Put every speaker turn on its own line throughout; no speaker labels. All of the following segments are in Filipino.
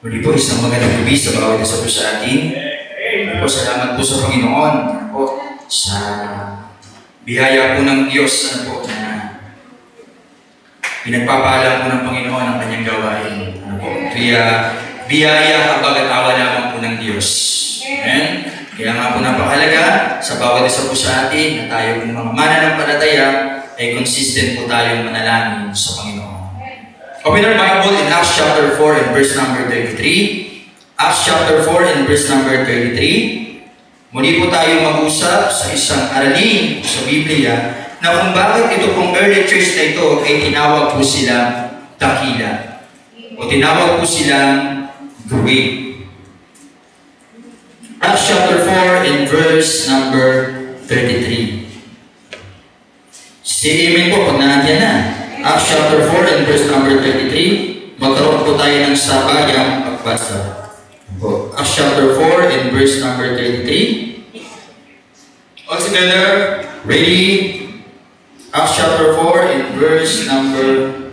Muli po, isang magandang gabi sa bawat isa po sa atin. Po, salamat po sa Panginoon po, sa biyaya po ng Diyos po, na pinagpapaalam po ng Panginoon ang kanyang gawain. Kaya biyaya kapag at awa lamang po ng Diyos. Amen? Kaya nga po napakalaga sa bawat isa po sa atin na tayo ng mga mananampalataya ay consistent po tayong manalangin sa Panginoon. Open our Bible in Acts chapter 4 and verse number 33. Acts chapter 4 and verse number 33. Muli po tayo mag-usap sa isang aralin sa Biblia na kung bakit ito pong early church na ito ay tinawag po silang dakila o tinawag po silang great. Acts chapter 4 and verse number 33. Say amen po pag nandiyan na. Acts chapter 4 and verse number 33. Magkaroon po tayo ng sabayang pagbasa. Acts chapter 4 and verse number 33. All together, ready? Acts chapter 4 and verse number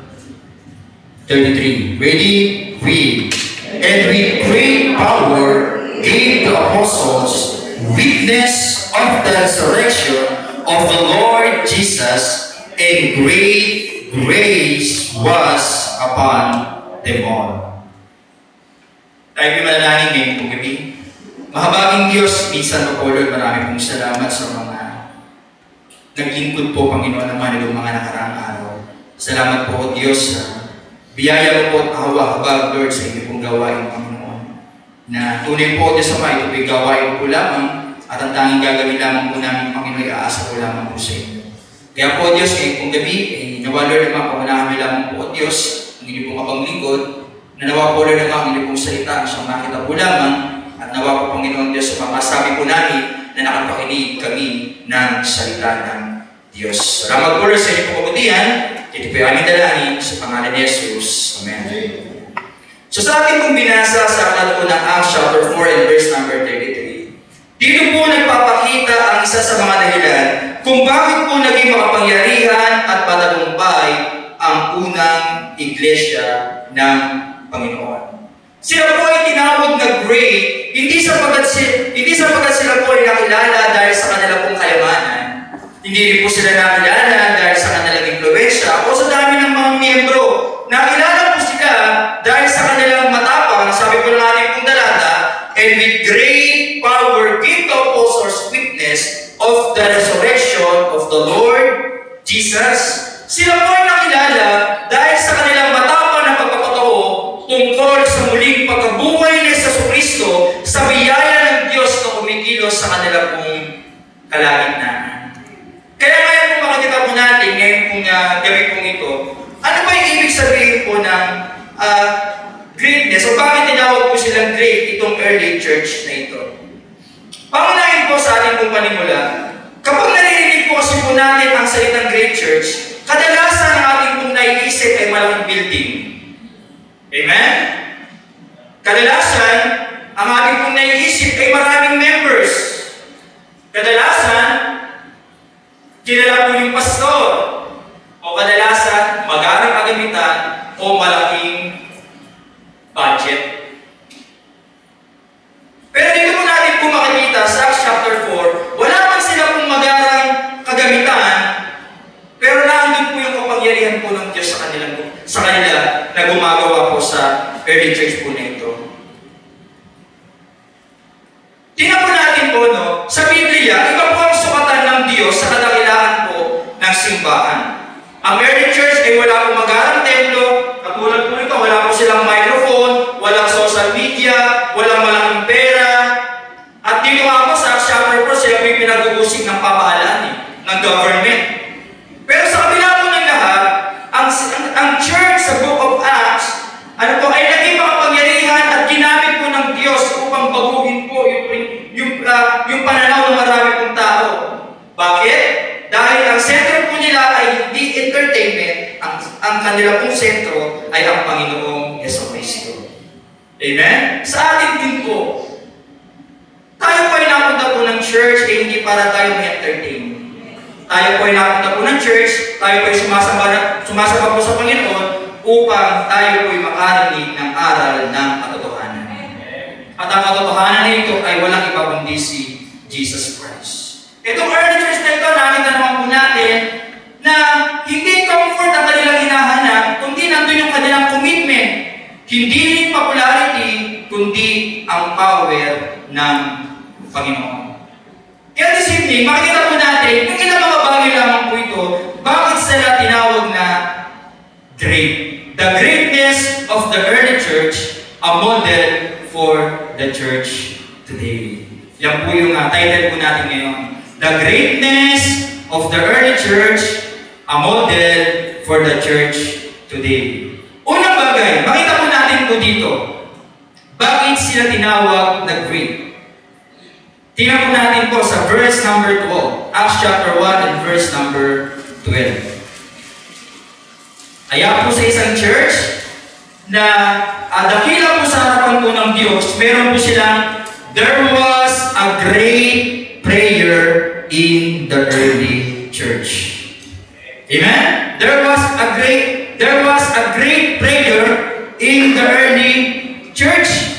33. Ready? Read. And with great power gave the apostles witness of the resurrection of the Lord Jesus, and great grace was upon them all. Tayo manalangin ngayon pong gabi. Mahabaging Diyos, minsan po Lord, marami pong salamat sa mga naglingkod po, Panginoon, naman ng mga nakaraang araw. Salamat po, Diyos, sa biyaya po at awa-habag, Lord, sa inyo pong gawain, Panginoon. Na tunay po, Diyos Ama, ito po'y gawain po lamang at ang tanging gagawin lamang po namin, Panginoon, ay aasa po lamang po sa inyo. Kaya po, Diyos, ngayon pong gabi, nawa, Lord, naman, pamanahan lamang po, Diyos, ang inyo pong kapanglingkod, na nawa po, Lord, naman, ang inyo pong salita, ang siyang makita po lamang, at nawa po, Panginoon Diyos, sa masabi po namin na nakapakinig kami ng salita ng Diyos. Salamat po, Lord, sa inyo pong kabutihan. Ito po yung aming dalangin sa pangalan ni Jesus. Amen. So sa ating pong binasa sa aklat po ng Acts chapter 4 and verse number 33, dito po nagpapakita ang isa sa mga dahilan kung bakit po naging makapangyarihan at matagumpay ang unang iglesia ng Panginoon. Sila po ay tinawag na great, hindi sapagkat sila po ay nakilala dahil sa kanila pong kayamanan. Hindi rin po sila nakilala dahil sa kanilang impluwensya o sa dami ng mga miyembro. Nakilala po sila dahil sa kanilang matapang, sabi po ng ating pong talata, and with great power give the apostles witness of the resurrection of the Lord Jesus. Sila po ay nakilala dahil sa kanilang matapang na pagpapatao tungkol sa muling pagkabuhay ni Jesucristo sa biyaya ng Diyos na kumikilos sa kanila pong kalagitnaan. Kaya ngayon kung makikita po natin, ngayon kung gabi pong ito, ano ba yung ibig sabihin po ng greatness? O bakit tinawag po silang great itong early church na ito? Pangunahin po sa ating pong panimula, kapag naririnig po kasi po natin ang salitang great church, kadalasan ang ating pong naiisip ay malaking building. Amen? Kadalasan, ang ating pong naiisip ay maraming members. Kadalasan, kilala po yung pastor. O kadalasan, magarang kagamitan o malaking budget. Pero dito po natin po makikita sa Acts chapter 4, wala man sila pong magarang kagamitan, pero nandun po yung kapangyarihan po ng Diyos sa kanila na gumagawa po sa early church po na ito. Tingnan po natin po, no, sa Biblia, iba po ang sukatan ng Diyos sa kadakilaan po ng simbahan. Ang early church ay wala pong magarang templo, katulad po ito, wala po silang microphone, walang social media, walang malaking pera. At dito nga po sa Acts chapter 4, sila po yung pinag-uusig ng pamahalaan, ng government. Pero sa kabila po ng lahat, ang church sa Book of Acts, ay naging makapangyarihan at ginamit po ng Diyos upang baguhin po yung pananaw ng marami pong tao. Bakit? Dahil ang sentro po nila ay hindi entertainment, ang kanila pong sentro ay ang Panginoong Jesucristo. Amen? Sa atin din po, tayo po ay napunta po ng church ay hindi para tayo ma-entertain. Tayo po ay napunta po ng church, tayo po ay sumasamba po sa Panginoon upang tayo po ay makarinig ng aral ng katotohanan.
At ang katotohanan na ito ay walang iba kundi si Jesus Christ. Itong early church na ito, nakita naman po natin na hindi comfort ang kanilang hinahanap, kundi nandun yung kanilang commitment. Hindi rin popularity, kundi ang power ng Panginoon. Kaya this evening, makikita po natin, kung ilang mga bagay lamang po ito, bakit sila tinawag na great. The greatness of the early church, a model for the church today. Yan po yung title po natin ngayon. The greatness of the early church, a model for the church today. Unang bagay, makita po natin po dito, bakit sila tinawag na great? Tingnan po natin po sa verse number 12. Acts chapter 1 and verse number 12. Ayan po sa isang church na dakila po sa harapan po ng Diyos, meron po silang, there was a great prayer in the early church. Amen? There was a great prayer in the early church.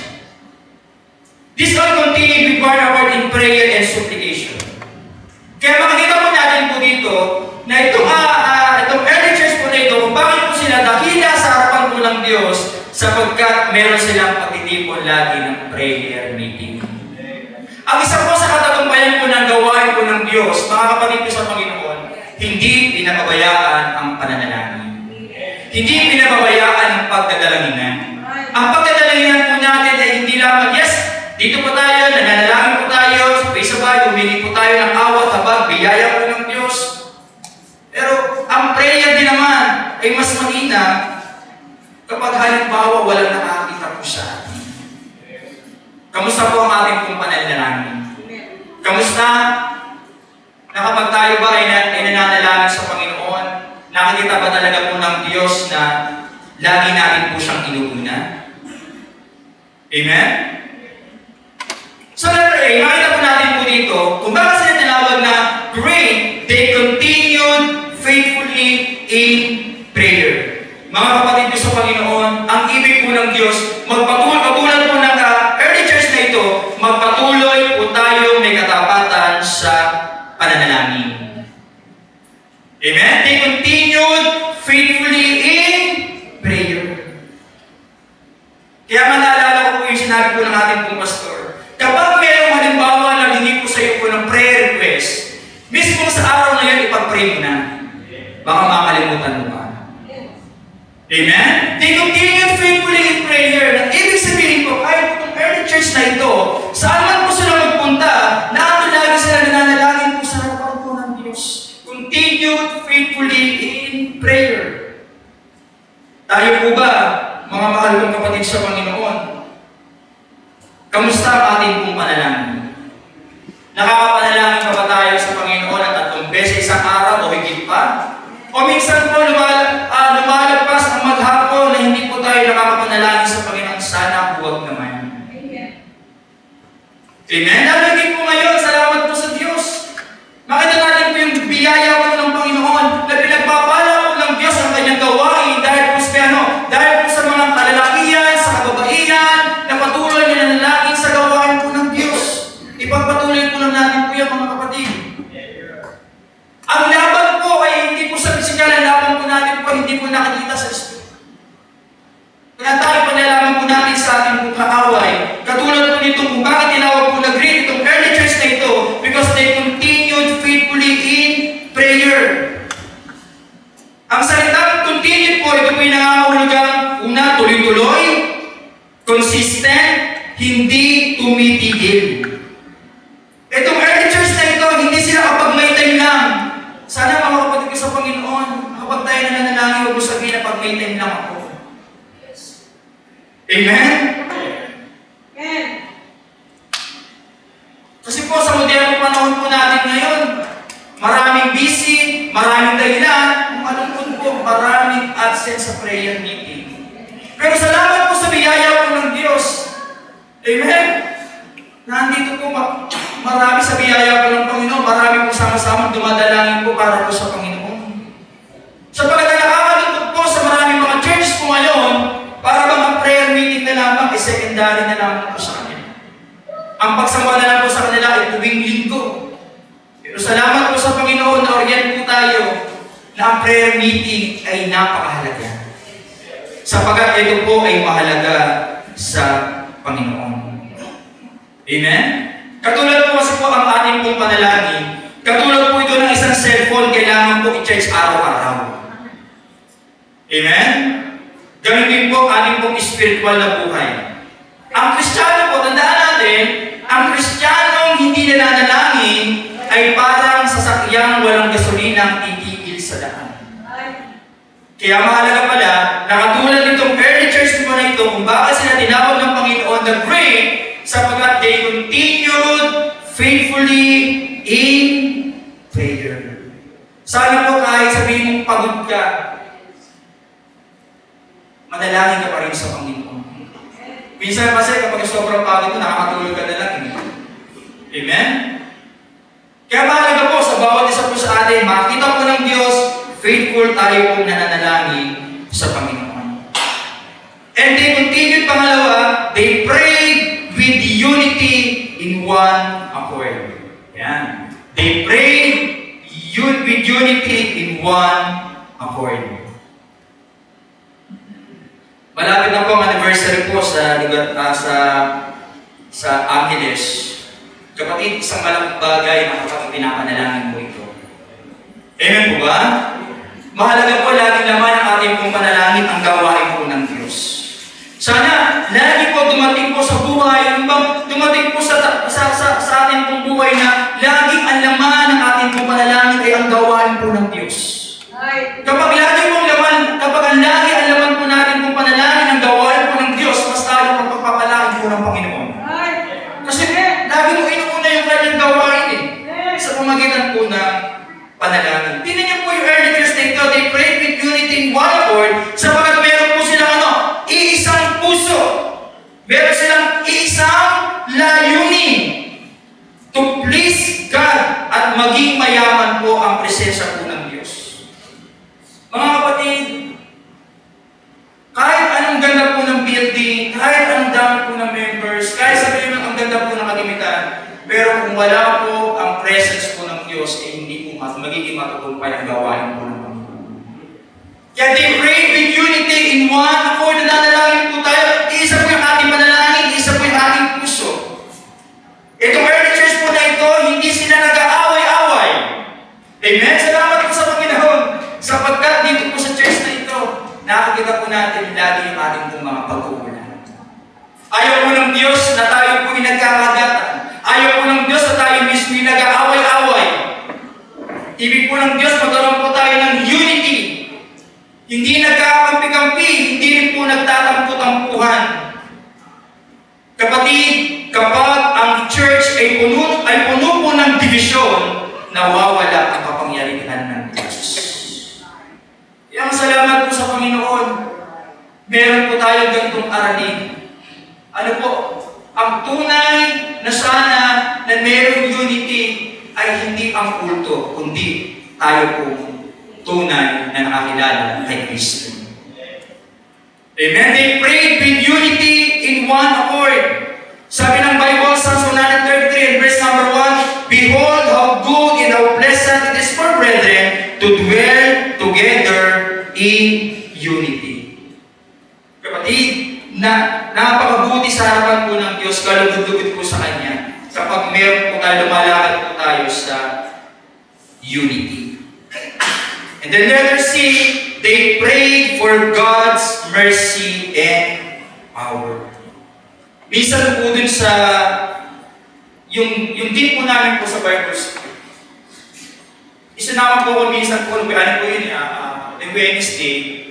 This all continued with one hour in prayer and supplication. Kaya makikita po natin po dito na itong early church po na ito, kung bakit po sila dakila sa harapan po ng Diyos, sapagkat meron silang pagtitipon lagi ng prayer meeting. Ang isa po sa katagumpayan po ng gawain po ng Diyos, mga kapatid po sa Panginoon, hindi pinababayaan ang pananalangin. Hindi pinababayaan ang pagdadalanginan. Ang pagdadalanginan po natin ay hindi lamang, yes, dito po tayo, nananalangin po tayo, sabay-sabay, humingi po tayo ng awat, habag, biyaya po ng Diyos. Pero ang prayer din naman ay mas mahina kapag halimbawa walang nakakita po sa atin. Kamusta po ang ating pong pananalangin? Kamusta? Na kapag tayo ba ay nananalangin sa Panginoon, nakikita ba talaga po ng Diyos na lagi natin po siyang inuuna? Amen? So letter A, makita po natin po dito, kung bakit sila tinawag na great, they continued faithfully in prayer. Mga kapatid ko sa Panginoon, ang ibig po ng Diyos, magpatuloy po ng early church na ito, magpatuloy po tayo may katapatan sa pananalangin. Amen? They continued faithfully in prayer. Kaya naalala ko po yung sinabi po ng ating pong pastor, kapag mayroong halimbawa na hindi po sa iyo po ng prayer request, mismo sa araw na yan, ipag-pray mo na. Baka makalimutan mo pa. Amen? They continued faithfully in prayer. Ang ibig sabihin po, kahit po early church na ito, saan man po sila magpunta, lagi sila nananalangin po sa harapan po ng Diyos. Continued faithfully in prayer. Tayo po ba, mga mahal kong kapatid sa Panginoon, kamusta ang ating pong panalangin? Nakakapanalangin pa ba tayo sa Panginoon at 3 beses isang araw o higit pa? O minsan po lumalagpas ang maghapon na hindi po tayo nakakapanalangin sa Panginoon, sana huwag naman. Amen? Nalagay po ngayon, salamat po sa Diyos. Makita natin po yung biyaya po ng Panginoon na pinagpapala po ng Diyos ang kanyang gawain dahil po sa mga kalalakihan, sa kababaihan, na patuloy na nanalangin sa gawain po ng Diyos. Ipagpatuloy po lang natin po yan, mga kapatid. Ang laban po ay hindi po sa pisikal, ang laban po natin po hindi po nakikita sa Espiritu. Kaya tayo panalaman po natin sa ating pong kaaway. Katulad po nito kung bakit tinawag po na great itong early church na ito, because they continued faithfully in prayer. Ang salitang continued po, ito po yung nangangahulugang una, tuloy-tuloy, consistent, hindi tumitigil. Itong early church na ito, hindi sila kapag may time lang. Sana mga kapatid ko sa Panginoon, kapag tayo na nananangin, huwag mo sabihin na pag may time lang ako. Amen?
Amen.
Kasi po sa modernong panahon po natin ngayon, maraming busy, maraming dahilan, malungkot po, maraming absent sa prayer meeting. Pero salamat po sa biyaya po ng Diyos. Amen? Nandito po marami sa biyaya po ng Panginoon, marami po sama-sama dumadalangin po para po sa Panginoon. Sapagkat nakakalungkot po sa maraming mga church po ngayon, para bang ang prayer meeting na lamang, secondary na lamang po sa kanila. ang pagsamba na lang po sa kanila ay tuwing linggo. Pero salamat po sa Panginoon na oryan po tayo na ang prayer meeting ay napakahalaga. Sapagkat ito po ay mahalaga sa Panginoon. Amen? Katulad po kasi po ang ating pong panalangin, katulad po ito ng isang cellphone, kailangan po i-charge araw-araw. Amen? Ganun din po ang ating pong spiritual na buhay. Ang Kristiyano po, tandaan natin, ang Kristiyanong hindi nananalangin ay parang sasakyang walang gasolinang titigil sa daan. Kaya mahalaga pala, na katulad nitong early church po na ito, kung bakit sila tinawag ng Panginoon the Great, sapagkat they continued faithfully in prayer. Sana po kahit sabihin mong pagod ka, manalangin ka pa rin sa Panginoon. Minsan kasi kapag sobrang pagod mo, nakakatulog ka na lang. Amen? Kaya mahalaga po sa bawat isa po sa atin, makita po ng Diyos, faithful tayo pong nananalangin sa Panginoon. And they continued, pangalawa, they prayed with unity in one accord. Yan. They prayed with unity in one accord. Malapit na po ang anniversary po sa Angeles. Kapatid, isang malaking bagay na kapag pinapanalangin mo ito. Amen po ba? Mahalaga po laging naman ang ating pong panalangin ang gawain po ng Diyos. Sana lagi po dumating po sa buhay, dumating po sa ating pong buhay na laging ang laman ng ating pong panalangin ay ang gawain po ng Diyos. Kapag lagi pong laman, kapag ang lagi ang laman po natin pong panalangin ang gawain po ng Diyos, mas tayo ang pagpapalangin po ng Panginoon. Kasi lagi mo inuuna yung kanyang gawain sa pamagitan po ng panalangin. Tingnan niyo po yung early church na ito, they prayed with unity in one accord, sapagkat meron po silang iisang puso. Meron silang iisang layunin to please God at maging mayaman po ang presensya po ng Diyos. Mga kapatid, kahit anong ganda po ng building, kahit anong dami po ng members, kahit sabihin mo ang ganda po ng kagamitan, pero kung wala po ang presence po ng Diyos, eh hindi po magiging matutumpay ang gawain po ng Panginoon. Kaya they pray with unity in one accord, nananalangin po tayo. Iisa po yung ating panalangin, isa po yung ating puso. Itong early church po na ito, hindi sila nag-aaway-away. Amen? Salamat po sa Panginoon. Sapagkat dito po sa church na ito, nakakita po natin lagi yung ating pong mga pag-uulan. Ayaw po ng Diyos na tayo po yung nagkakagatan. Ayaw po ng Diyos na tayo mismo yung nag-aaway-away. Ibig po ng Diyos, magkaroon po tayo ng unity. Hindi nagkakampi-kampi, hindi rin po nagtatampo-tampuhan. Kapatid, kapag ang church ay puno po ng divisyon, nawawala ang kapangyarihan ng Diyos. Kaya salamat po sa Panginoon. Meron po tayo ganitong aralin. Ano po? Ang tunay na sana na merong unity ay hindi ang kulto, kundi tayo po tunay na nakakilala kay Kristo. Amen? They prayed with unity in one accord. Sabi ng Bible, Psalms 133 and verse number 1, behold how good and how pleasant it is for brethren to dwell together in unity. Kapatid, napakabuti sa harapan po ng Diyos, kalugod-lugod po sa Kanya, kapag meron po tayo, lumalakad po tayo sa unity. And then letter C, they prayed for God's mercy and power. Minsan po dun sa, yung team po namin po sa Bible School, isinama po ko minsan po, ano po yun, Wednesday,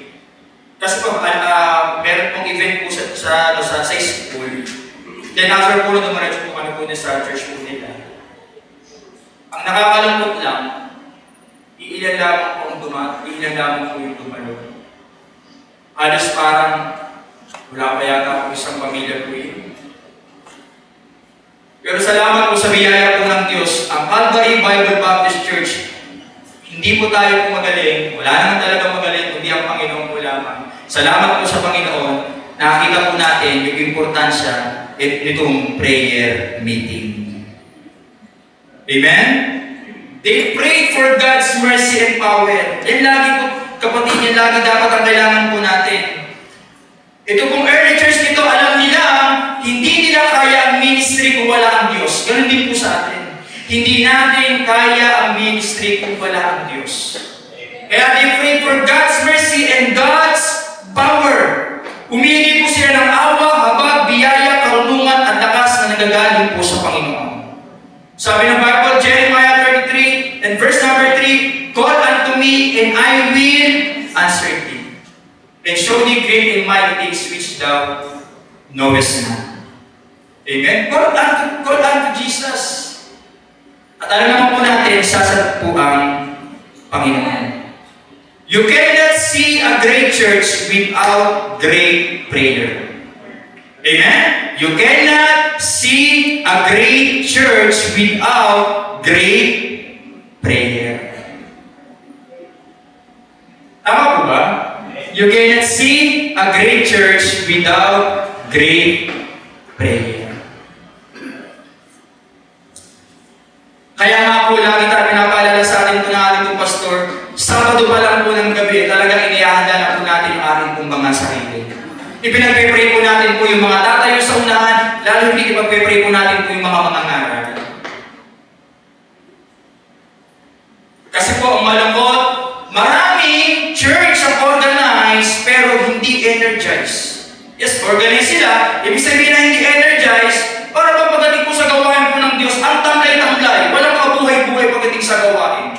kasi po, meron pong event po sa school. Then after po, dumaretso po kami po sa church po nila. Ang nakakalungkot lang, iilan lamang po yung dumalo. Halos parang wala pa yata po isang pamilya po yun. Pero salamat po sa biyaya po ng Diyos, ang Calvary Bible Baptist Church, hindi po tayo po magaling, wala naman talaga magaling, kundi ang Panginoon po lamang. Salamat po sa Panginoon, nakakita po natin yung importansya nitong prayer meeting. Amen? They prayed for God's mercy and power. Yan lagi po, kapatid, yan lagi dapat ang kailangan po natin. Ito pong early church nito, alam nila, hindi nila kaya ang ministry kung wala ang Diyos. Ganun din po sa atin. Hindi natin kaya ang ministry kung wala ang Diyos. Kaya they prayed for God's mercy and God's power. Humihingi po sila ng awa, habag, biyaya, karunungan at lakas na nagagaling po sa Panginoon. Sabi ng Bible, Jeremiah 33 and verse number 3, call unto me and I will answer thee, and show thee great and mighty things which thou knowest not. Amen? Call unto Jesus. At alam naman po natin, sasagot po ang Panginoon. You cannot see a great church without great prayer. Amen? You cannot see a great church without great prayer. Tama po ba? You cannot see a great church without great prayer. Kaya nga po lagi tayo pinapaalala sa atin ito ng ating pong pastor, Sabado pa lang po ng gabi, talagang inihahanda na po natin ang ating pong mga sarili. Ipinagpipray po natin po yung mga tatayo sa unahan, lalo hindi ipagpipray po natin po yung mga mangangaral. Kasi po, ang malungkot, maraming church ang organized pero hindi energized. Yes, organized sila, ibig sabihin na hindi energized, para bang pagdating po sa gawain po ng Diyos, ang tamlay-tamlay, walang kabuhay-buhay pagdating sa gawain.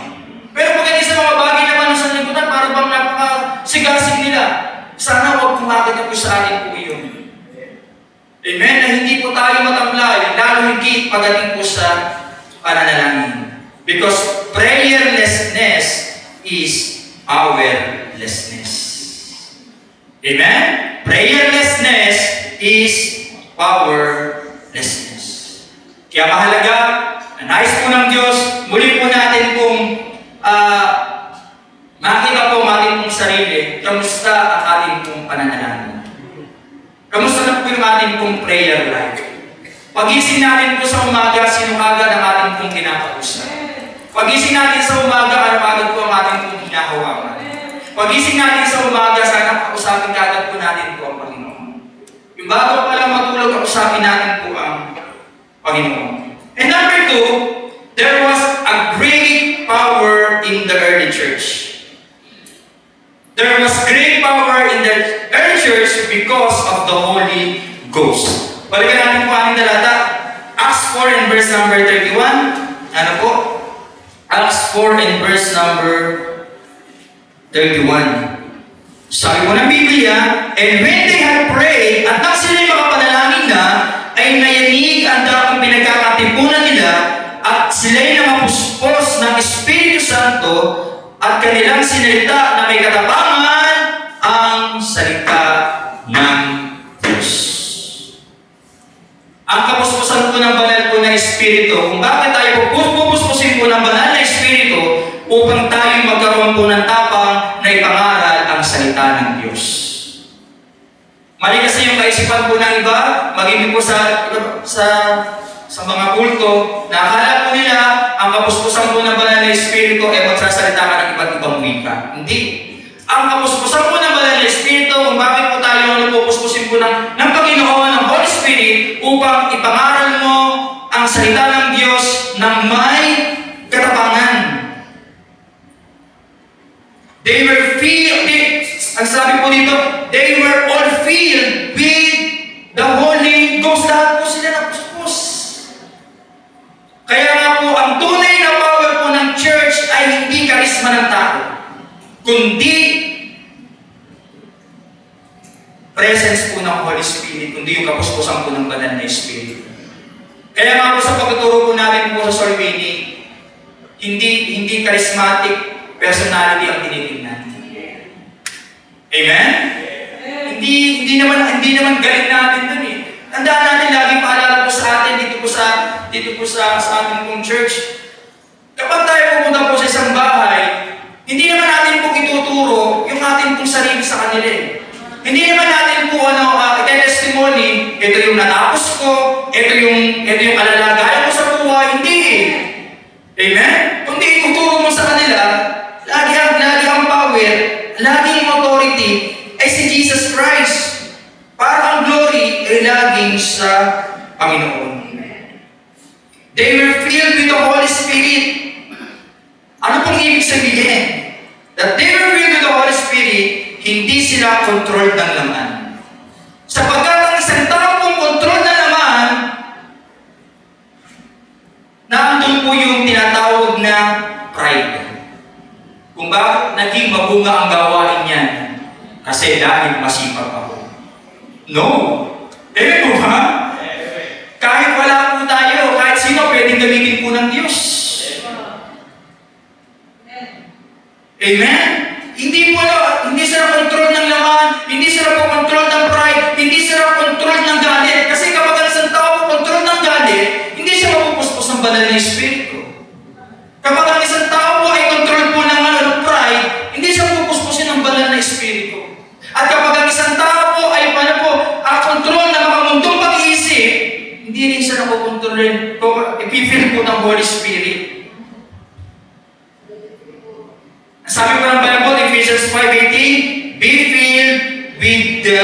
Pero pagdating sa mga bagay naman sa lipunan, para bang napakasigasig nila. Sana huwag kumakita po sa atin po iyon. Amen? Na hindi po tayo matamlay, lalo higit pagdating po sa pananalangin. Because prayerlessness is powerlessness. Amen? Prayerlessness is powerlessness. Kaya mahalaga, na nais po ng Diyos, muli po natin kung makita po ang ating pong sarili, kamusta ang ating pong pananalangin. Kamusta na po yung ating pong prayer life. Pagising natin po sa umaga, sino agad ang ating pong kinakausap. Pagising natin sa umaga, ano agad po ang ating pong hinahawakan. Pagising natin sa umaga, sana kausapin agad po natin po ang Panginoon. Yung bago pa lang matulog, kausapin natin po ang Panginoon. And number 2, there was a great power in the early church. There was great power in the early church because of the Holy Ghost. Balikan natin po ating talata. Acts 4 and verse number 31. Ano po? Acts 4 and verse number 31. Sabi po ng Biblia, and when they had prayed, at nang sila'y makapanalangin na, ay nayanig ang dakong pinagkakatipunan nila, at sila'y namapuspos ng Espiritu Santo, at kanilang sinalita na may katapangan ang salita ng Diyos. Ang kapuspusan po ng banal po na Espiritu, kung bakit tayo pupuspusin po ng banal na Espiritu, upang tayo magkaroon po ng tapang na ipangaral ang salita ng Diyos. Mali kasi yung kaisipan po ng iba, maging po sa mga kulto, na akala po nila, ang kapuspusan po ng banal na Espiritu ay magsasalita ka ng iba't ibang wika. Hindi. Ang kapuspusan po ng banal na Espiritu, kung bakit po tayo napupuspusin po ng Panginoon, ng Holy Spirit, upang ipangaral mo ang salita ng Diyos ng may katapangan. They were filled, ang sabi po dito, they were all filled with the Holy Ghost. Lahat po sila napuspos. Kaya nga po, ang tunay na power po ng church ay hindi karisma ng tao, kundi presence po ng Holy Spirit, kundi yung kapuspusan po ng banal na Espiritu. Kaya nga po sa pagtuturo po natin po sa soul winning, hindi charismatic personality ang tinitingnan. Amen? Hindi naman galing natin dun eh. Tandaan natin, laging paalala po sa atin dito po sa ating pong church. Kapag tayo pupunta po sa isang bahay, hindi naman natin po ituturo yung ating pong sarili sa kanila eh. Hindi naman natin po testimony ito yung natapos ko, ito yung alalagayan ko sa buhay. Hindi eh. Amen? Kundi ituturo mo sa kanila, lagi ang power, lagi ang authority ay si Jesus Christ. Para ang glory ay laging sa Panginoon. They were filled with the Holy Spirit. Ano pong ibig sabihin? That they were filled with the Holy Spirit, hindi sila controlled ng laman. Sapagkat ang isang tao pong controlled ng laman, nandun po yung tinatawag na pride. Kung bakit naging mabunga ang gawain niyan? Kasi dahil masipag ako. No. Amen po ba? Kahit wala po tayo, kahit sino pwedeng gamitin po ng Diyos. Amen? Hindi sila control ng laman, hindi sila po control ng pride, hindi sila control ng galit. Kasi kapag ang isang tao po control ng galit, hindi siya mapupuspos ng banal na Espiritu. Kapag ang isang tao po ay control po ng pride, hindi siya pupuspusin ng banal na Espiritu. At kapag ang isang tao po ay control ng mga mundong pag-iisip, hindi rin siya nakukontrolin kung ipifil po ng Holy Spirit. Sabi po ng Bible, Ephesians 5:18, be filled with the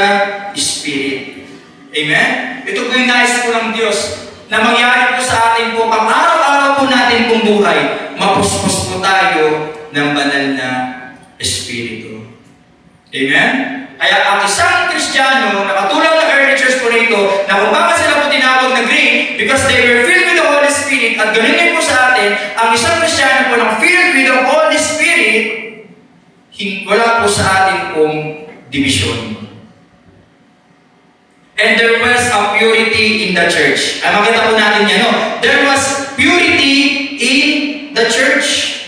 Spirit. Amen? Ito po yung nais po ng Diyos na mangyari po sa atin po pang araw-araw po natin pong buhay, mapuspos po tayo ng banal na Espiritu. Amen? Kaya ang isang Kristiyano na katulad ng early church po rito, na kung bakit sila po tinawag na green, because they were filled with the Holy Spirit, at ganun din po sa atin, ang isang Kristiyano po na filled with the Holy Spirit, wala po sa atin pong division. And there was a purity in the church. Ay, makita po natin yan, no? There was purity in the church.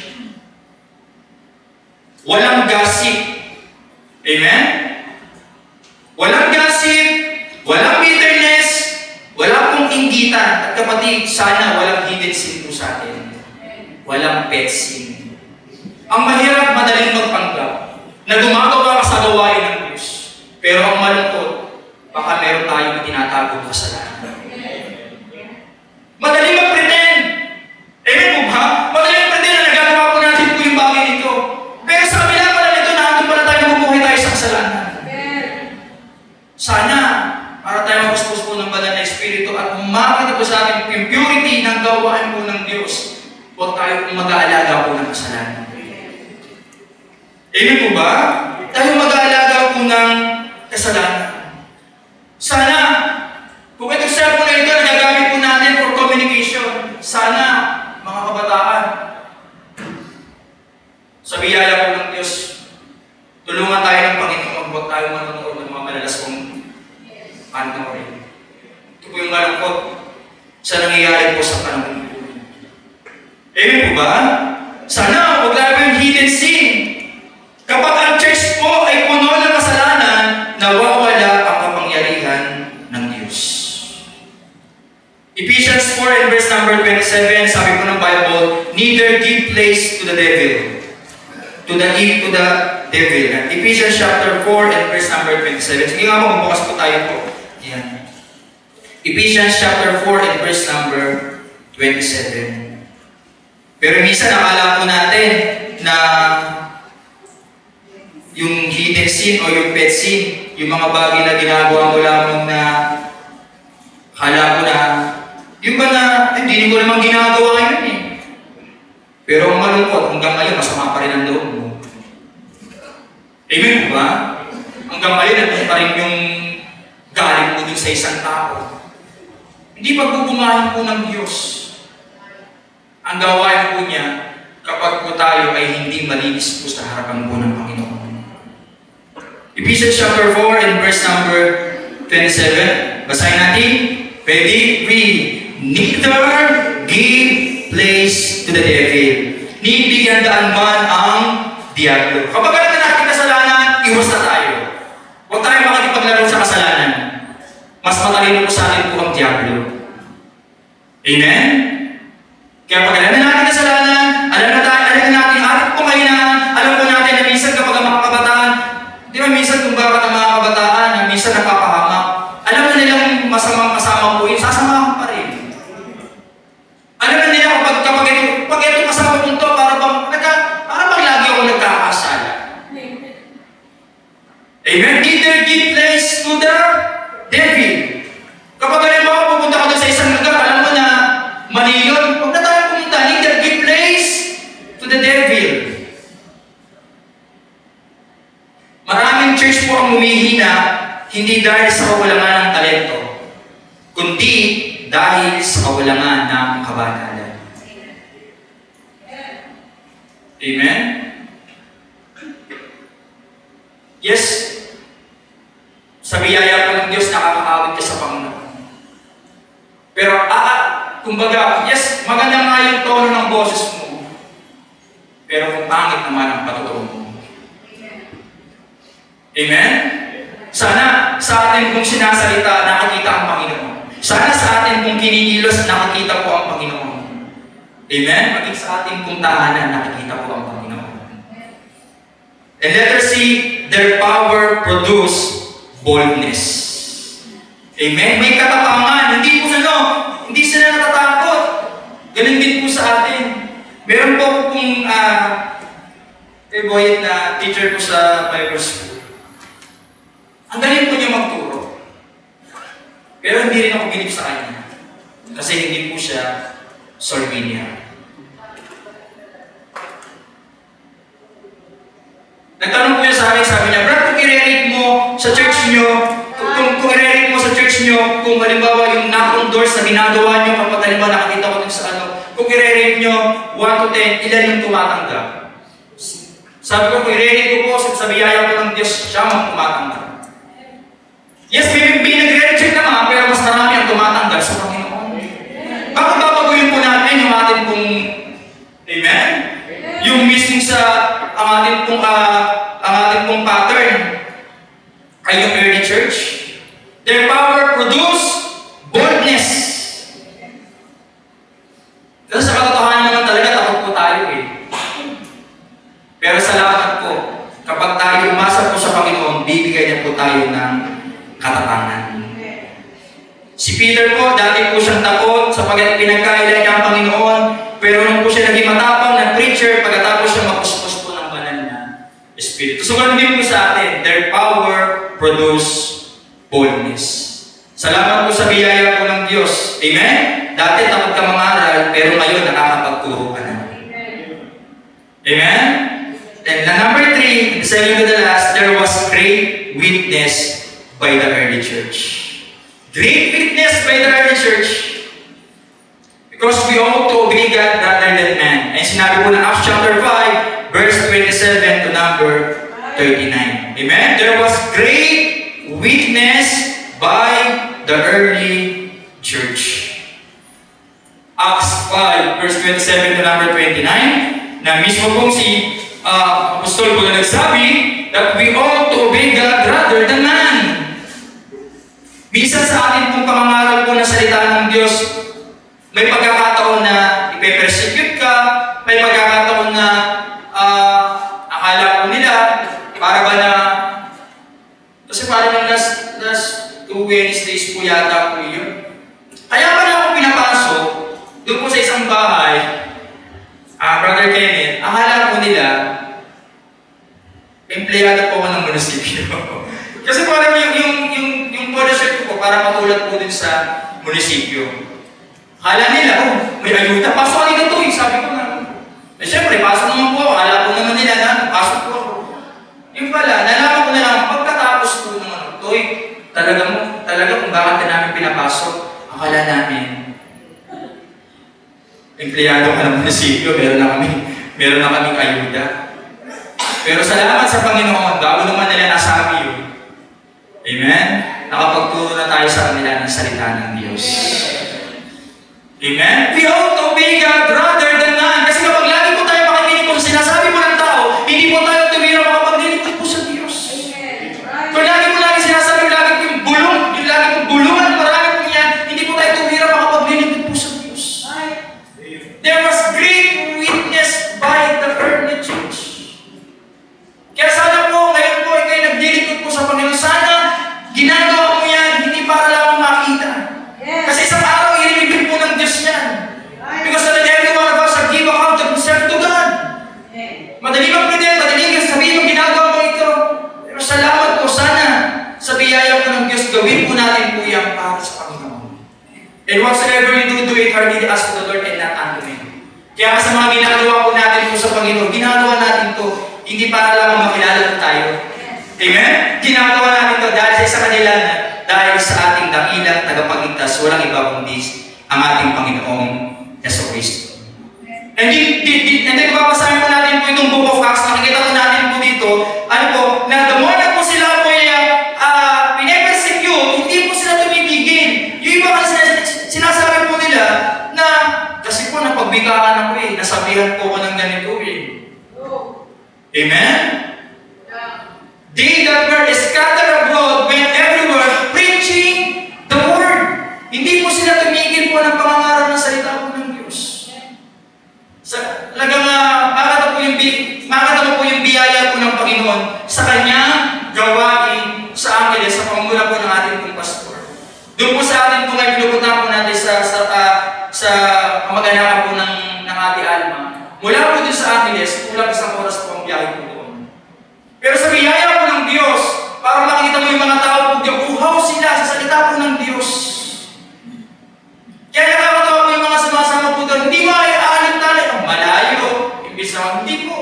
Walang gossip. Amen? Walang gossip, walang bitterness, wala pong inggitan. At kapatid, sana walang hidden sin po sa atin. Walang pet sin. Ang mahirap, madaling magpanggap na gumagawa ka sa gawain ng Diyos. Pero ang malungkot, baka meron tayong tinatagong kasalanan. Madaling mag-pretend. Amen po ba? Madaling mag-pretend na nagagawa po natin po yung bagay nito. Pero sa kabila pala nito, nandun pala tayo nabubuhay tayo sa kasalanan. Sana, para tayo mapuspos po ng banal na Espiritu at makita po sa atin yung purity ng gawain po ng Diyos, huwag tayo kung mag-aalaga po ng kasalanan. Amen po ba? Tayo mag-aalaga po ng kasalanan. Sana, kung itong cellphone na ito, nagagamit po natin for communication. Sana, mga kabataan, sa biyaya po ng Diyos, tulungan tayo ng Panginoon, huwag tayo manonood ng mga malalas kong panoorin. Ito po yung malungkot sa nangyayari po sa panahon po. Amen po ba? Sana, huwag tayo yung hidden sin. Kapag ang church po ay puno ng kasalanan, nawawala ang kapangyarihan ng Diyos. Ephesians 4 and verse number 27, sabi po ng Bible, neither give place to the devil. To the devil. Ephesians chapter 4 and verse number 27. Sige nga mo, bukas po tayo po. Yan. Ephesians chapter 4 and verse number 27. Pero minsan akala po natin na yung hidden sin o yung pet sin, yung mga bagay na ginagawa mo lamang na akala ko na yung ba na hindi ko naman ginagawa yun eh. Pero ang malungkot, hanggang ngayon, masama pa rin ang loob mo. Amen po ba? Hanggang ngayon, nandun pa rin yung galing mo dun sa isang tao. Hindi pagbubumahin po ng Diyos. Ang gawain po niya, kapag po tayo ay hindi malinis po sa harapan po ng Panginoon. Ephesians chapter 4 and verse number 27. Basahin natin. Ready? Read. Neither give place to the devil. Ni bigyan daan man ang diablo. Kapag alam na natin kasalanan, iwas na tayo. Huwag tayo makikipaglaro sa kasalanan. Mas matalino po sa atin po ang diablo. Amen? Kaya pag alam na natin kasalanan, alam na natin ating po kahinaan, alam po natin na minsan kapag ang mga kabataan, di ba minsan kung bakit ang mga kabataan na minsan napapahamak, alam na nilang masamang kasama po yun, sasamahan pa rin. Alam na nila pag ito kasama ko ito, para bang lagi ako nagkakasala. Amen? Neither give place to the devil. Kapag halimbawa pupunta ka doon sa isang lugar, alam mo na mali yun, huwag na tayo pumunta. Neither give place to the devil. Maraming church po ang humihina, hindi dahil sa kawalangan ng talento, kundi dahil sa kawalangan ng kabanalan. Amen? Yes, sa biyaya po ng Diyos, nakakaawit ka sa Panginoon. Pero, kumbaga, yes, maganda nga yung tono ng boses mo. Pero kung pangit naman ang patutuo mo. Amen? Sana sa atin kung sinasalita, nakakita ang Panginoon. Sana sa atin kung kinikilos, nakakita po ang Panginoon. Amen? Maging sa atin kung tahanan, nakakita po ang Panginoon. And letter C, their power produce boldness. Amen? May katapangan. Hindi sila natatakot. Ganun din po sa atin. Meron po akong boyet na teacher ko sa Bible School. Ang galing po niya magturo. Pero hindi rin ako bilib sa kanya. Kasi hindi po siya Sorbinia. Nagtanong po niya sa akin, sabi niya, Brad, kung i-rate mo sa church niyo, kung i-rate mo sa church niyo, kung halimbawa yung knock on doors na ginagawa niyo, kapag halimbawa nakakita ko dun sa kung i-rate niyo 1 to 10, ilan yung tumatanggap? Sabi ko, kung i-rate ko po, sa biyaya ko ng Diyos, siya ang tumatanggap. Yes, may nag-reject naman, pero mas marami ang tumatanggap sa Panginoon. Bakit babaguhin po natin yung atin pong, amen? Yung mismo sa ang ating pong pattern ay yung early church. Their power produce boldness. Kasi sa katotohanan naman talaga, takot po tayo eh. Pero salamat po, kapag tayo umasa po sa Panginoon, bibigay niya po tayo ng katapangan. Si Peter po, dati po siyang takot sapagkat pinagkailan niya ang Panginoon, pero nung po siya naging matapang na preacher, pagkatapos siya mapuspos po ng banal na Espiritu. So, ganun din po sa atin, their power produce boldness. Salamat po sa biyaya po ng Diyos. Amen? Dati takot ka mangaral, pero ngayon nakakapagturo ka na. Amen? And number 3, the second to the last, there was great witness by the early church. Great witness by the early church. Because we ought to obey God rather than man. And sinabi po na Acts chapter 5, verse 27 to number 39. Amen? There was great witness by the early church. Acts 5, verse 27 to number 29, na mismo pong si Apostol po na nagsabi that we ought to obey God rather than man. Minsan sa atin pong pamangaral po ng salita ng Diyos, may pagkakataon na ipe-persecute ka, may pagkakataon na akala ko nila, para ba na, kasi parang last 2 Wednesdays po yata po yun. Kaya pa na ako pinapasok, doon po sa isang bahay, Brother Kenneth, akala ko nila, empleyado po ako ng munisipyo. Kasi parang yung policy ko po, para matulad po din sa munisipyo. Akala nila, may ayuda, pasok ka dito to, sabi ko na. Eh syempre, pasok naman po, akala ko naman nila na, pasok po ako. Yung pala, nalaman ko na lang, pagkatapos po naman, toy, talaga kung bakit na namin pinapasok, akala namin, empleyado ka ng munisipyo, meron na kaming ayuda. Pero salamat sa Panginoon, bago naman nila nasabi yun. Amen? Nakapagturo na tayo sa kanila ng salita ng Diyos. Amen? We ought to obey God rather than man. Kasi kapag lagi po tayo makikinig po sa sinasabi po ng tao, hindi po tayo tumira makapaglilingkod po sa Diyos. Kung lagi sinasabi, lagi po yung lagi po bulungan, marami po yan, hindi po tayo tumira makapaglilingkod po sa Diyos. There was great witness by the early church. Kaya sana po, ngayon po, ikay naglilingkod po sa Panginoon. Sana, ginagawa mo yan, hindi para lang makita. Panginoon. And whatsoever you do it heartily as for the Lord and not unto men. Kaya sa mga ginagawa po natin po sa Panginoon, ginagawa natin to hindi para lamang makilala tayo. Amen? Ginagawa natin to dahil sa isa kanila na dahil sa ating dakilang tagapagligtas, walang iba kundi ang ating Panginoong Jesucristo. And then babasahin po natin po itong Book of Acts, nakikita po natin po dito, ano po, na the more na po sila po pine-persecute, hindi po sila tumibigil. Yung iba kasi sinasabi po nila na, kasi po napagbigaan ako nasabihan po ko ng ganito Amen? They that were scattered abroad went everywhere preaching the word. Hindi po sila tumigil po ng pangangaral ng salita po ng Diyos. Makakita po yung biyaya po ng Panginoon sa kanyang gawain sa Angeles, sa pangunguna po ng ating pong pastor. Doon po sa atin po ngayon, pinupunta po natin sa kamag-anakan po ng Ate Alma. Mula po din sa Angeles, kulang isang oras po ang biyahe po doon. Pero sa biyaya po ng Diyos, para makikita mo yung mga tao po diyan, uhaw sila sa salita po ng Diyos. Kaya nakakatawa po yung mga sumasama po doon, hindi mo ay aalintali, ang malayo, imbis na hindi po.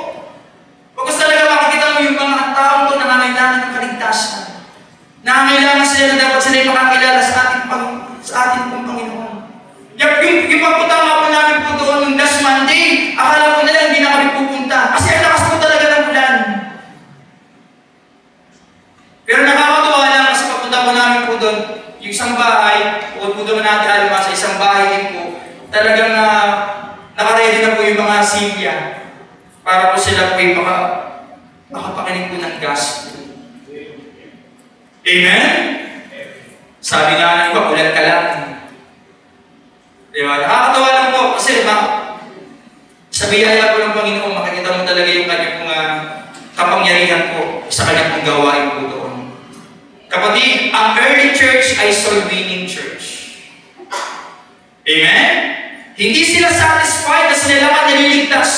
Pagkas talaga makikita mo yung mga taong to nangangailangan ng kaligtasan. Nangangailangan sila na dapat sila yung makakilala sa ating pong Panginoon. Yung pagpunta po namin po doon ng last Monday, akala ko nila hindi na kami pupunta. Kasi ang lakas po talaga ng ulan. Pero nakakatuwa lang kasi pagpunta po namin po doon, yung isang bahay, bukod po doon natin alam sa isang bahay din po, talagang nakaready na po yung mga silya para po sila po yung makapakinig po ng gospel. Amen? Sabi nga ng iba, ulan ka lang. Diba? Nakakatawa lang po kasi sa biyaya po ng Panginoon, makikita mo talaga yung kanyang mga kapangyarihan po sa kanyang pong gawain po doon. Kapatid, ang early church ay soul-winning church. Amen? Hindi sila satisfied na sila lang ang naliligtas.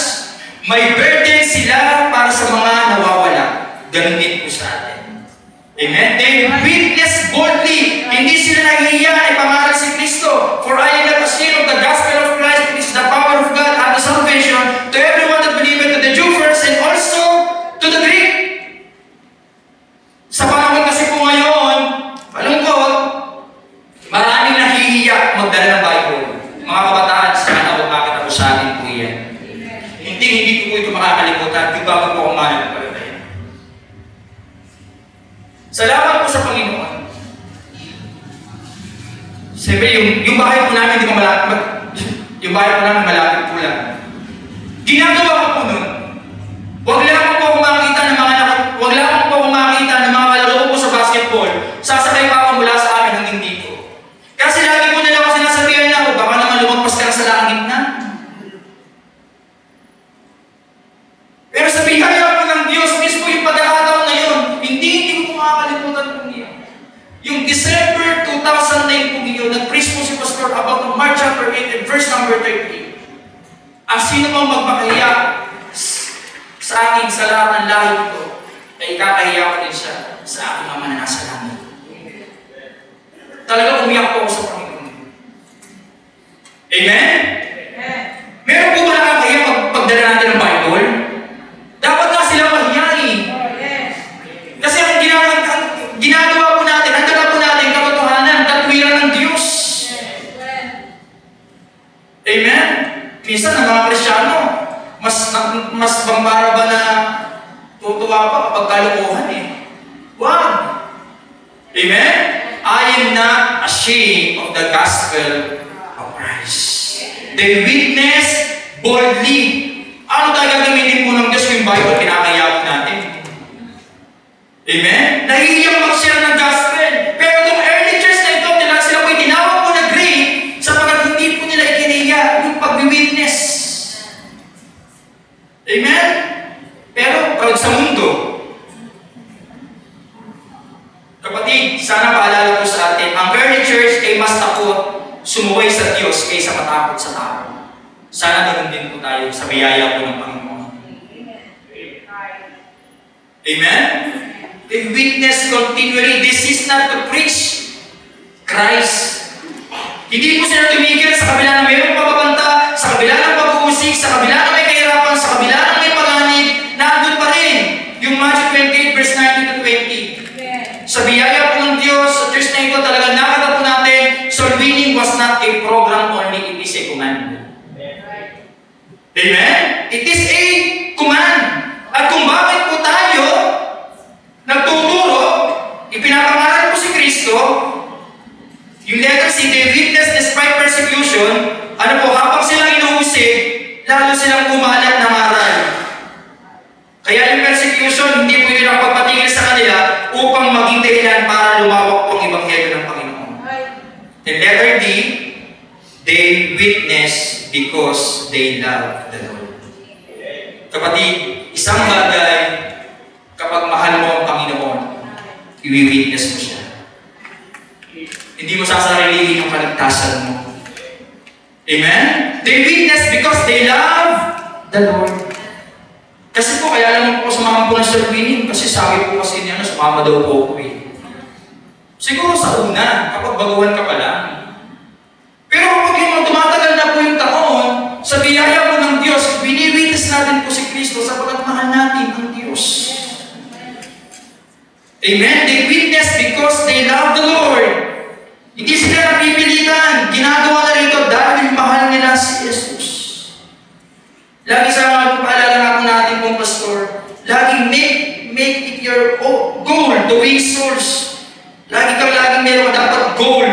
May burden sila para sa mga nawawala. Ganun din po sa atin. Amen? They witness boldly. Hindi sila nahihiya na ipangaral si Kristo. For I am not ashamed of the gospel of Christ, which is the power of God and the salvation to everyone that believeth, to the Jew first and also to the Greek. Sa panahon kasi po ngayon, malungkot, maraming nahihiya magdala ng Bible. Mga kabataan, sana ako makita po sa atin po yan. Hindi ko po ito makakalimutan, yung bago po akong mananampalataya. Salamat po sa Panginoon. Siyempre, yung bahay po namin, hindi ko malapit. Yung bahay po namin malapit po lang. Ginagawa ko po nun. Huwag lang po akong makita ng mga kalaro po sa basketball. Sasakay pa ako mula sa amin hanggang dito. Kasi lagi po nila ako sinasabihan na ako, baka naman lumagpas ka na sa langit na. Pero sa biyaya po ng Diyos, mismo yung pagkakataon na yun, hindi ko makakalimutan po niya. Yung December 2009 po yun, nag-preach po si Pastor about Mark chapter 8 and verse number 38. Ang sino mang magpakahiya sa akin sa lahat ng lahi ito, ay kakahiya ko din siya sa aking Ama na nasa langit. Talaga umiyak po ako sa Panginoon. Amen? Meron po ba nakakahiya pagdala natin ng Bible? Dapat nga sila mahiyain. Kasi ang ginagawa po natin, ang dala po natin katotohanan, katwiran ng Diyos. Amen? Minsan ang mga Kristyano, mas bambara ba na tutuwa pa kapag kalokohan Wag! Amen? I am not ashamed of the gospel of Christ. They witness boldly. Ano tayo gagamitin po ng Diyos yung Bible? Pinakaya po natin. Amen? Nahihiyang mag-share ng gospel. Pero itong early church na ito, sila po itinawag po na great sapagkat hindi po nila ikiniya yung pag-witness. Amen? Pero proud sa mundo. Kapatid, sana paalala po sa atin, ang early church ay mas takot sumuway sa Diyos kaysa matakot sa tao. Sana ganun din po tayo sa biyaya po ng Panginoon. Amen? They witness continually. This is not to preach Christ Hindi po sila tumigil sa kabila ng mayroong pagbabanta, sa kabila ng pag-uusig, sa kabila ng may kahirapan, sa kabila ng may panganib, nandun pa rin yung Matthew 28 verse 19 to 20.
Amen.
Sa biyaya po ng Diyos, sa church na ito, talagang nakita po natin, soul winning was not a program only, it is a command. Amen? It is a command. At kung bakit po tayo nagtuturo, ipinapangaral po si Kristo, yung letter C, they witness despite persecution, ano po, habang silang inuusig, lalo silang kumalat ng aral. Kaya yung persecution, hindi po yun ang pagpatigil sa kanila upang maging dahilan para lumawak po ang Ebanghelyo ng Panginoon. And letter D, they witness because they love the Lord. Kapatid, isang bagay, kapag mahal mo ang Panginoon, i-witness mo siya. Hindi mo sasarilihin yung kaligtasan mo. Amen? They witness because they love the Lord. Kasi po, kaya lang po sumama po ng soul winning, kasi sabi po kasi niya, sumama daw po ako eh. Siguro sa una, kapag baguhan ka pa lang. Pero kapag yung tumatagal na po yung taon, sa biyaya po ng Diyos, wini-witness natin po si Kristo sapagkat mahal natin ang Diyos. Amen? They witness because they love the Lord. Hindi sila napipilitan. Ginagawa na rito dahil mahal nila si Jesus. Lagi sa mga paalala nga po natin pong pastor, laging make it your goal to win souls. Laging meron dapat goal.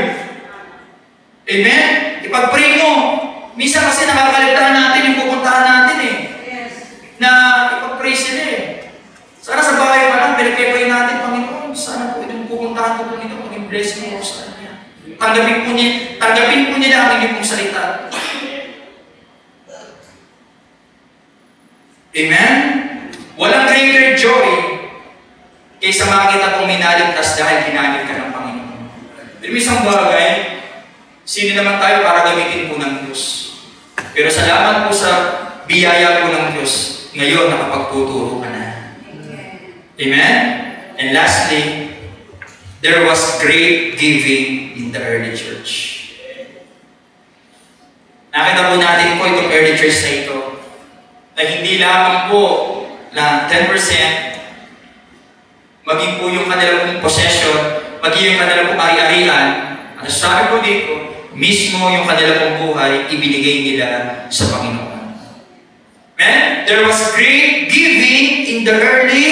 Amen? Ipag-pray mo. Minsan kasi nakakalitahan natin yung pupuntahan natin eh.
Yes.
Na ipag-pray sila eh. Sana sa bahay pa lang, pinag-pray natin, Panginoon, sana po itong pupuntahan ko po nito, maging blessing mo sa kanya. Tanggapin po nila ang inyong pong salita. Amen? Walang greater joy kaysa makita kong minaligtas dahil ginamit ka ng Panginoon. Pero isang bagay, sino naman tayo para gamitin po ng Diyos? Pero salamat po sa biyaya po ng Diyos, ngayon nakapagtuturo ka na. Amen? And lastly, there was great giving in the early church. Nakita po natin po itong early church na ito, na hindi lamang po na 10%, maging po yung kanilang possession, maging yung kanilang pong ari-arian, at sabi po dito, mismo yung kanilang pong buhay, ibinigay nila sa Panginoon. Amen? There was great giving in the early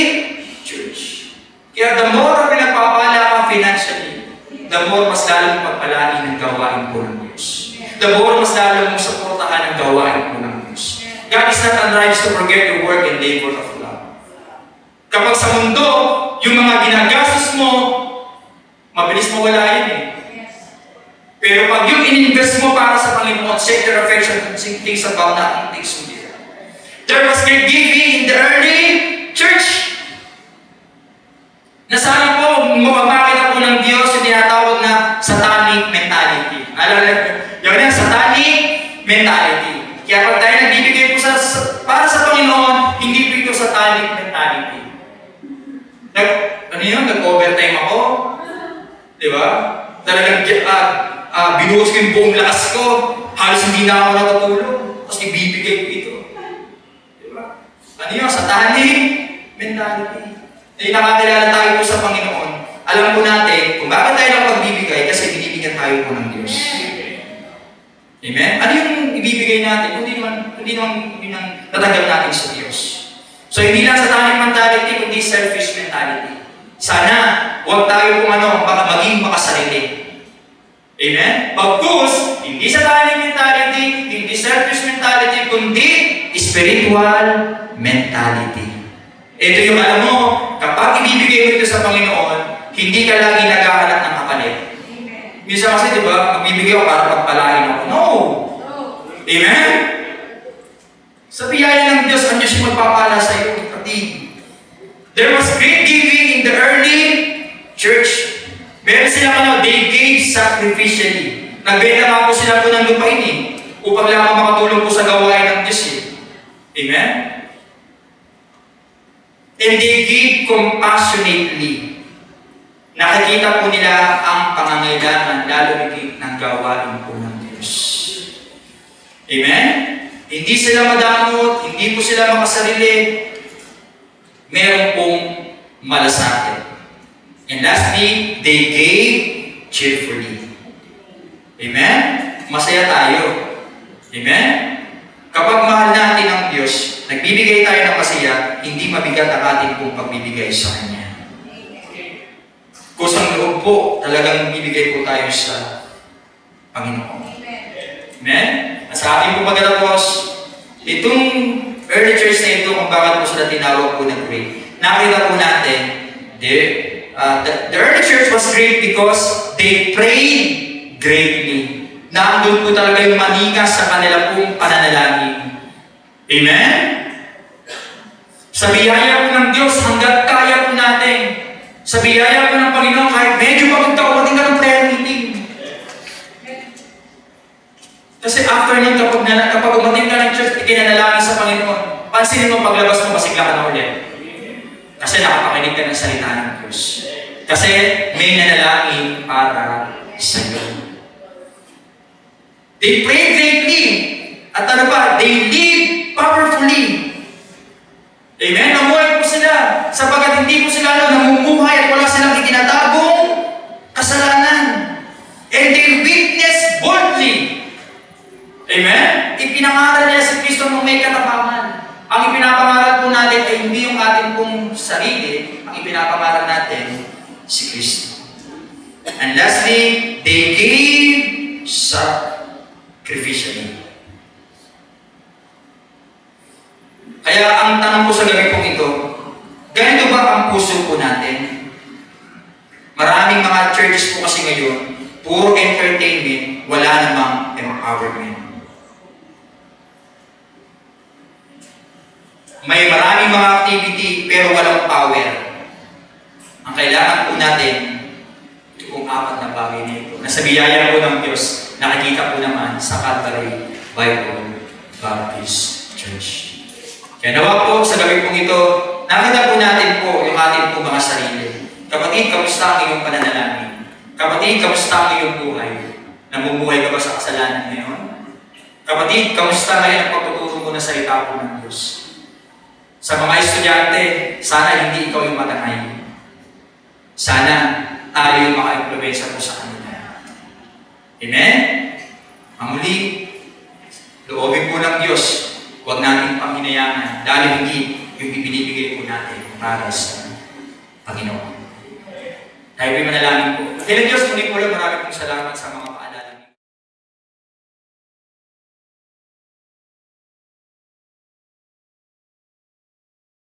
church. Kaya the more na pinagpapala ka financially, the more mas lalong pagpalain ng gawain po ng Diyos. The more mas lalong mong supportahan ang gawain po ng Diyos. God is not unrighteous to forget your work and labor of love. Kapag sa mundo, yung mga ginagastos mo, mabilis mawala yun eh. Pero pag yung in-invest mo para sa Panginoon, set your affection on things above, not on things on the earth. There was great giving in the early church. Nasaan po, mapapakita po ng Diyos yung tinatawag na satanic mentality. Alala, yun yung satanic mentality. Kaya pag tayo nagbibigay po para sa Panginoon, hindi po ito satanic mentality. Nag-overtime ako. Di ba? Talagang binuhos ko yung buong lakas ko. Halos hindi na ako natutulog. Tapos ibibigay ko ito. Di ba? Ano yun? Satanic mentality. Nakakilala tayo po sa Panginoon. Alam po natin kung bakit tayo lang pagbibigay kasi binibigyan tayo po ng Diyos. Amen? Ano yung ibibigay natin? Hindi naman tatanggap natin sa Diyos. So hindi lang satanic mentality, kundi selfish mentality. Sana, huwag tayo kung baka maging makasarili. Amen? Pagkus, hindi satanic mentality, hindi selfish mentality, kundi spiritual mentality. Ito yung alam mo, kapag ibibigay mo ito sa Panginoon, hindi ka lagi naghahanap ng kapalit. Minsan kasi, di ba, magbibigay ako para pagpalain ako. No! Amen? Sa biyaya ng Diyos, ang Diyos yung magpapala sa iyo, kapatid. There was great giving in the early church. Meron sila they gave sacrificially. Nagbenta nga po sila po ng lupain eh, upang lamang makatulong po sa gawain ng Diyos eh. Amen? And they gave compassionately. Nakikita po nila ang pangangailangan, lalo higit ng gawain po ng Diyos. Amen? Hindi sila madamot, hindi po sila makasarili. Meron pong malasakit. And lastly, they gave cheerfully. Amen? Masaya tayo. Amen? Kapag mahal natin ang Diyos, nagbibigay tayo ng masaya, hindi mabigat ang ating pong pagbibigay sa Kanya. Kusang loob po, talagang bibigay po tayo sa Panginoon. Amen? At sa ating po pagkatapos, itong early church na ito, kung bakit po sila tinawag po ng great, nakita po natin, the early church was great because they prayed greatly. Naandun po talaga yung manigas sa kanila pong pananalangin. Amen? Sa biyaya po ng Diyos, hanggat kaya po natin, sa biyaya po ng Panginoon, kahit medyo pagod ka, umating ka ng prayer meeting. Kasi after nun, kapag umating ka ng church, ikinanalangin sa Panginoon, pansinin mo paglabas mo, masigla ka na ulit. Kasi nakapakinig ka ng salita ng Diyos. Kasi may nanalangin para sa iyo. They pray greatly. At ano pa? They live powerfully. Amen? Namuhay po sila. Sapagat hindi po sila namumuhay at wala silang itinatagong kasalanan. And they witness boldly. Amen? Ipinangaral nila si Kristo ng may katapangan. Ang ipinapangaral po natin ay hindi yung ating pong sarili. Ang ipinapangaral natin, si Kristo. And lastly, they gave sacrificially. Kaya ang tanong ko sa gabi pong ito, ganito ba ang puso po natin? Maraming mga churches po kasi ngayon, puro entertainment, wala namang empowerment. May maraming mga activity, pero walang power. Ang kailangan po natin, ito pong apat na bagay na ito. Nasa biyaya po ng Diyos, nakikita po naman sa Calvary Bible Baptist Church. Kaya nawa po sa gabi pong ito, nakita po natin po yung ating po mga sarili. Kapatid, kamusta ang iyong pananalangin? Kapatid, kamusta ang iyong buhay? Namumuhay ka ba sa kasalanan ngayon? Kapatid, kamusta ngayon ang pagtuturo mo na salita po ng Diyos? Sa mga estudyante, sana hindi ikaw yung matangay. Sana tayo yung maka-impluwensya po sa kanila. Amen? Ang muli, loobin po ng Diyos, huwag natin panghinayangan, dahil hindi yung ibinibigay po natin para sa Panginoon. Tayo po'y manalangin po. Kailan Diyos, muli po lang, marami pong salamat sa mga